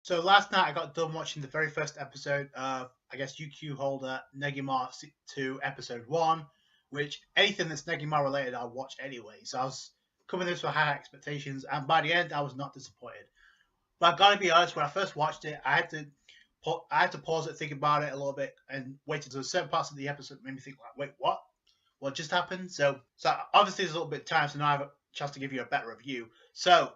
So last night I got done watching the very first episode of, I guess, UQ Holder Negima 2 episode 1, which anything that's Negima related I'll watch anyway. So I was coming this with high expectations, and by the end I was not disappointed. But I gotta be honest, when I first watched it, I had to pause it, think about it a little bit, and wait until certain parts of the episode made me think like, wait, what? What just happened? So obviously there's a little bit of time, so now I have a chance to give you a better review. So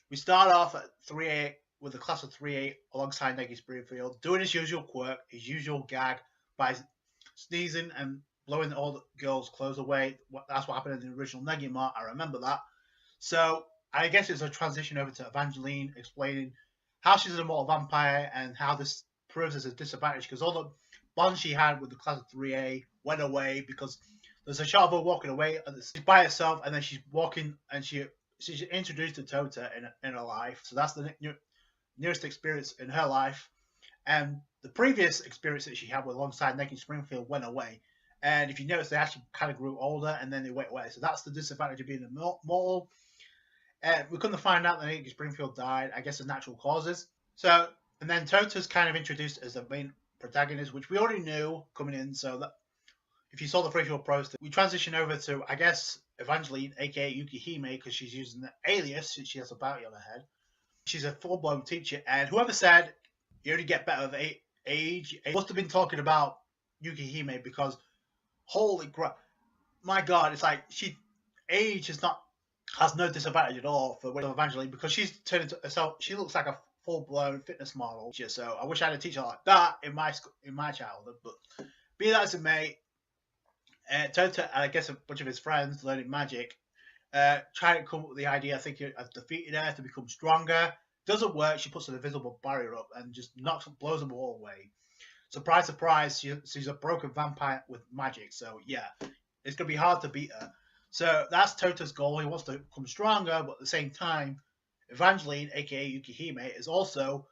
we start off at 3A with a class of 3A alongside Negi Springfield, doing his usual quirk, his usual gag by sneezing and blowing all the girls' clothes away. That's what happened in the original Negima. I remember that. So I guess it's a transition over to Evangeline explaining how she's an immortal vampire and how this proves as a disadvantage because all the bonds she had with the class of 3A went away because there's a shot of her walking away and she's by herself and then she's walking and she's introduced to Tota in her life. So that's the nearest experience in her life. And the previous experience that she had with alongside Negi Springfield went away. And if you notice, they actually kind of grew older and then they went away. So that's the disadvantage of being immortal. We couldn't find out that Negi Springfield died, I guess, of natural causes. So, and then Tota's kind of introduced as the main protagonist, which we already knew coming in. So that if you saw the visual poster, we transition over to, I guess, Evangeline, aka Yukihime, because she's using the alias since she has a bounty on her head. She's a full-blown teacher, and whoever said you only get better with age must have been talking about Yukihime because holy crap, my god, it's like age has no disadvantage at all for Evangeline because she's turned into herself. She looks like a full-blown fitness model. So I wish I had a teacher like that in my childhood. But be that as it may, Tota and I guess a bunch of his friends learning magic trying to come up with the idea, I think, of defeating her to become stronger. Doesn't work. She puts an invisible barrier up and just blows them all away. Surprise, surprise, she's a broken vampire with magic. So yeah, it's gonna be hard to beat her. So that's Tota's goal. He wants to become stronger, but at the same time, Evangeline, aka Yukihime, is also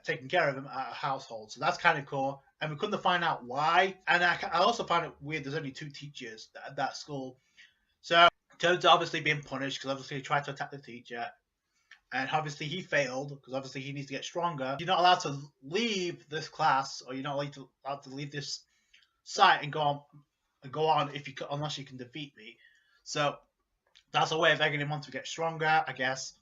taking care of him at a household. So that's kind of cool. And we couldn't find out why. And I also find it weird. There's only 2 teachers at that school. So Toad's obviously being punished because obviously he tried to attack the teacher. And obviously he failed because obviously he needs to get stronger. You're not allowed to leave this class or you're not allowed to leave this site and go on unless you can defeat me. So that's a way of egging him on to get stronger, I guess.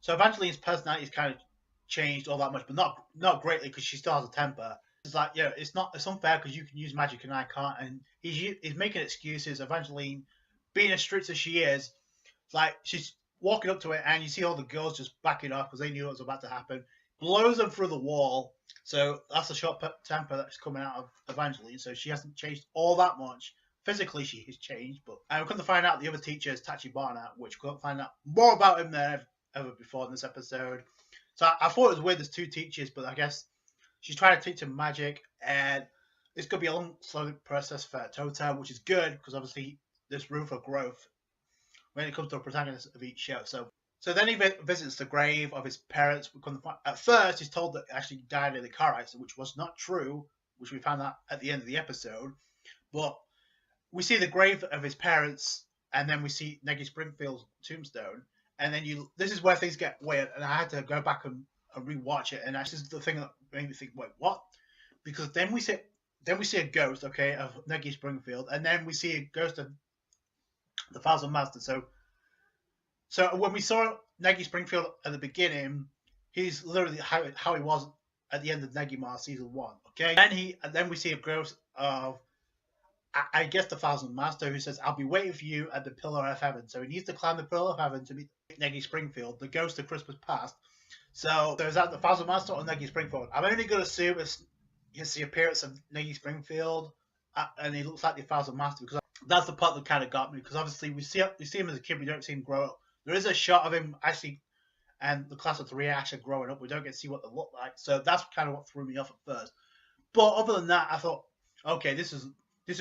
So Evangeline's personality is kind of changed all that much, but not greatly because she still has a temper. It's like, yeah, it's unfair because you can use magic and I can't. And he's making excuses. Evangeline, being as strict as she is, like she's walking up to it and you see all the girls just backing off because they knew what was about to happen. Blows them through the wall. So that's a short temper that's coming out of Evangeline. So she hasn't changed all that much. Physically, she has changed, but we couldn't find out the other teacher is Tachibana, which we couldn't find out more about him than ever before in this episode. So I thought it was weird there's 2 teachers, but I guess she's trying to teach him magic, and it's going to be a long, slow process for Tota, which is good because obviously there's room for growth when it comes to the protagonist of each show. So then he visits the grave of his parents. At first, he's told that he actually died in a car accident, which was not true, which we found out at the end of the episode. But we see the grave of his parents, and then we see Negi Springfield's tombstone. And then this is where things get weird, and I had to go back and rewatch it. And this is the thing that made me think, wait, what? Because then we see a ghost, okay, of Negi Springfield, and then we see a ghost of the Thousand Masters. So when we saw Negi Springfield at the beginning, he's literally how he was at the end of Negima season 1, okay? And then we see a ghost of, I guess, the Thousand Master, who says, "I'll be waiting for you at the Pillar of Heaven." So he needs to climb the Pillar of Heaven to meet Negi Springfield, the ghost of Christmas past. So is that the Thousand Master or Negi Springfield? I'm only going to assume it's the appearance of Negi Springfield, and he looks like the Thousand Master because that's the part that kind of got me. Because obviously we see him as a kid, we don't see him grow up. There is a shot of him actually, and the class of 3 actually growing up. We don't get to see what they look like, so that's kind of what threw me off at first. But other than that, I thought, okay, this is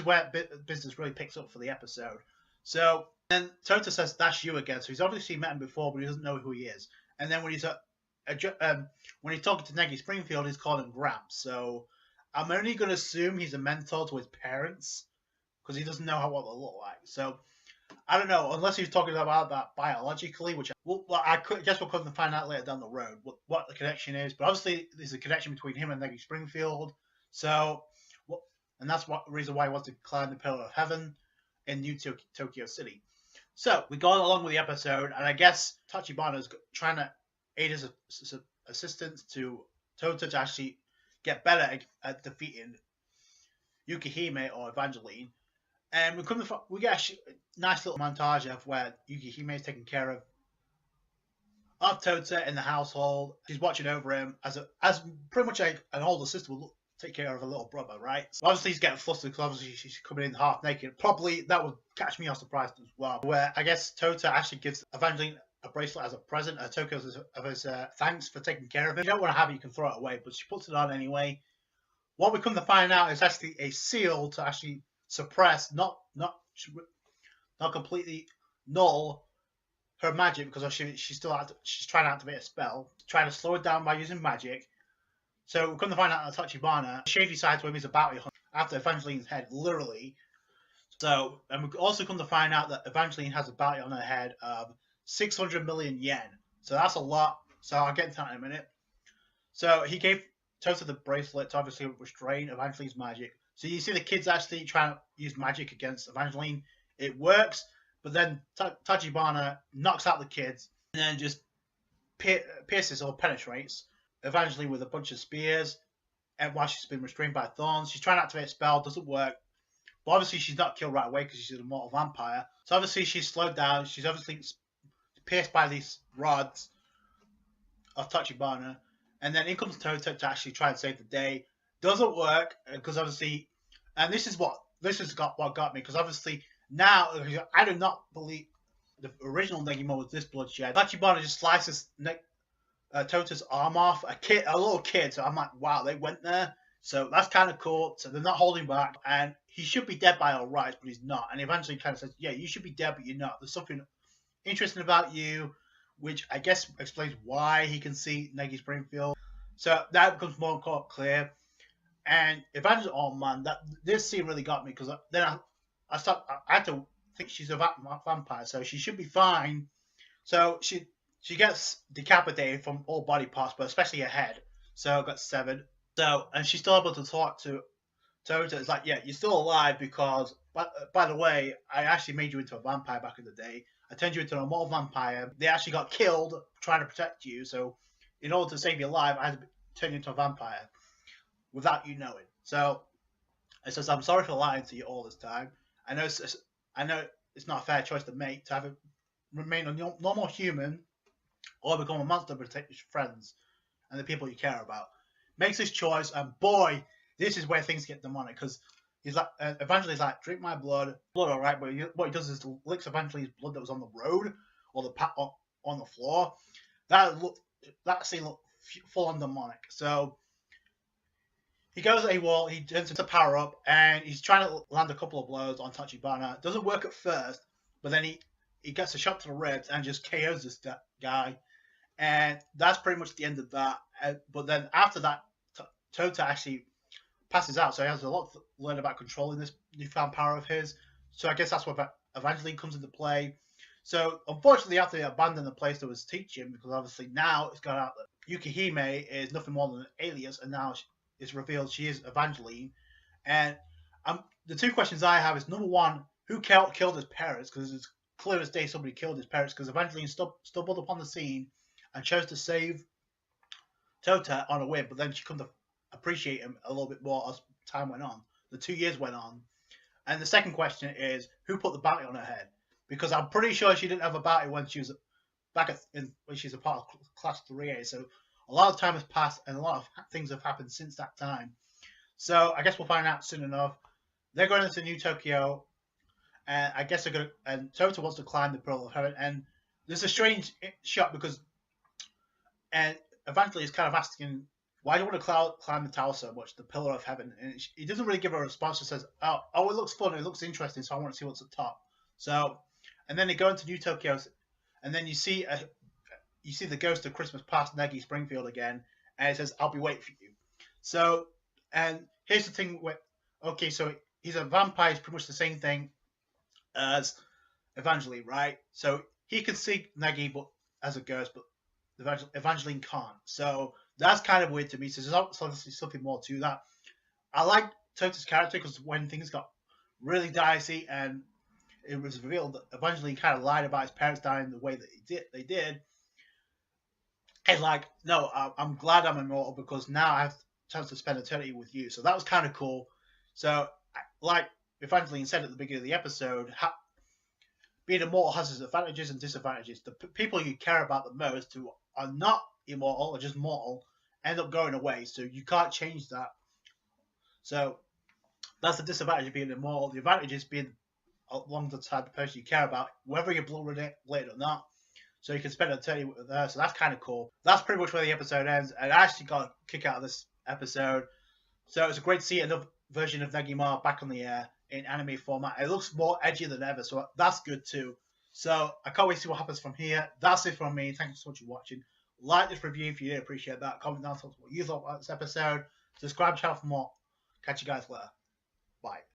where business really picks up for the episode. So then Tota says, "That's you again." So he's obviously met him before, but he doesn't know who he is. And then when he's talking to Negi Springfield, he's calling him Gramps. So I'm only going to assume he's a mentor to his parents because he doesn't know what they look like. So I don't know, unless he's talking about that biologically, which I guess we'll come to find out later down the road what the connection is. But obviously, there's a connection between him and Negi Springfield. So, and that's what the reason why he wants to climb the Pillar of Heaven in New Tokyo City. So we go along with the episode, and I guess Tachibana's trying to aid his assistants to Tota to actually get better at defeating Yukihime or Evangeline. And we get a nice little montage of where Yukihime is taking care of Tota in the household. She's watching over him as pretty much an older sister would take care of a little brother, right? So obviously he's getting flustered because obviously she's coming in half naked. Probably that would catch me off surprise as well. Where I guess Tota actually gives Evangeline a bracelet as a present, a token of his thanks for taking care of it. If you don't want to have it, you can throw it away, but she puts it on anyway. What we come to find out is actually a seal to actually suppress, not completely null her magic, because she's trying to activate a spell, trying to slow it down by using magic. So we come to find out that Tachibana, shady side to him, is a bounty hunter after Evangeline's head, literally. So, and we also come to find out that Evangeline has a bounty on her head of 600 million yen. So that's a lot. So I'll get into that in a minute. So he gave Tota the bracelet to obviously restrain Evangeline's magic. So you see the kids actually trying to use magic against Evangeline. It works, but then Tachibana knocks out the kids and then just pierces or penetrates Evangeline with a bunch of spears. And while she's been restrained by thorns, she's trying to activate a spell, doesn't work. But obviously she's not killed right away because she's an immortal vampire. So obviously she's slowed down. She's obviously pierced by these rods of Tachibana. And then in comes Tota to actually try and save the day. Doesn't work because obviously, and this is what got me, because obviously now I do not believe the original Negima was this bloodshed. Tachibana just slices Tota's arm off, a little kid. So I'm like, wow, they went there. So that's kind of cool. So they're not holding back, and he should be dead by all rights, but he's not. And eventually kind of says, yeah, you should be dead, but you're not. There's something interesting about you, which I guess explains why he can see Negi Springfield. So that becomes more and more clear. And Evangeline, oh man, this scene really got me, because then I had to think she's a vampire, so she should be fine. So she gets decapitated from all body parts, but especially her head. So got severed. So, and she's still able to talk to Tota. It's like, yeah, you're still alive because, by the way, I actually made you into a vampire back in the day. I turned you into an immortal vampire. They actually got killed trying to protect you. So, in order to save your life, I had to turn you into a vampire without you knowing. So, it says, I'm sorry for lying to you all this time. I know it's not a fair choice to make, to have it remain a normal human or become a monster to protect your friends and the people you care about. Makes this choice, and boy, this is where things get demonic, because he's like, Evangeline's like, drink my blood, alright, but what he does is licks Evangeline's blood that was on the road or on the floor. That scene looked full on demonic. So he goes AWOL, he turns into power up, and he's trying to land a couple of blows on Tachibana. Doesn't work at first, but then he gets a shot to the ribs and just KOs this guy. And that's pretty much the end of that. But then after that, Tota actually passes out, so he has a lot to learn about controlling this newfound power of his. So I guess that's where Evangeline comes into play. So unfortunately, they have to abandon the place that was teaching, because obviously now it's gone out that Yukihime is nothing more than an alias, and now it's revealed she is Evangeline. And the two questions I have is, number one, who killed his parents? Because it's clear as day somebody killed his parents, because Evangeline stumbled upon the scene and chose to save Tota on a whim, but then she couldn't appreciate him a little bit more as time went on. The 2 years went on. And the second question is, who put the bounty on her head? Because I'm pretty sure she didn't have a bounty when she was when she's a part of Class 3A. So a lot of time has passed, and a lot of things have happened since that time. So I guess we'll find out soon enough. They're going into New Tokyo, and I guess and Tota wants to climb the Pillar of Heaven. And there's a strange shot, because and Evangeline is kind of asking, why do you want to climb the tower so much, the Pillar of Heaven? And he doesn't really give her a response. She says, oh, it looks fun, it looks interesting, so I want to see what's at the top. So, and then they go into New Tokyo, and then you see the ghost of Christmas past, Negi Springfield again, and it says, I'll be waiting for you. So, and here's the thing with, okay, so he's a vampire, he's pretty much the same thing as Evangeline, right? So he can see Negi but as a ghost, but Evangeline can't. So that's kind of weird to me. So there's obviously something more to that. I like Tota's character because when things got really dicey and it was revealed that Evangeline kind of lied about his parents dying the way that they did. It's like, no, I'm glad I'm immortal because now I have a chance to spend eternity with you. So that was kind of cool. So, like Evangeline said at the beginning of the episode, being immortal has its advantages and disadvantages. The people you care about the most, who are not immortal or just mortal, end up going away. So you can't change that. So that's the disadvantage of being immortal. The advantage is being alongside the person you care about, whether you're blood related or not. So you can spend eternity with her. So that's kind of cool. That's pretty much where the episode ends. And I actually got a kick out of this episode. So it's great to see another version of Negima back on the air in anime format. It looks more edgy than ever, so that's good too. So I can't wait to see what happens from here. That's it from me. Thank you so much for watching. Like this review if you did appreciate that. Comment down what you thought about this episode. Subscribe to the channel for more. Catch you guys later. Bye.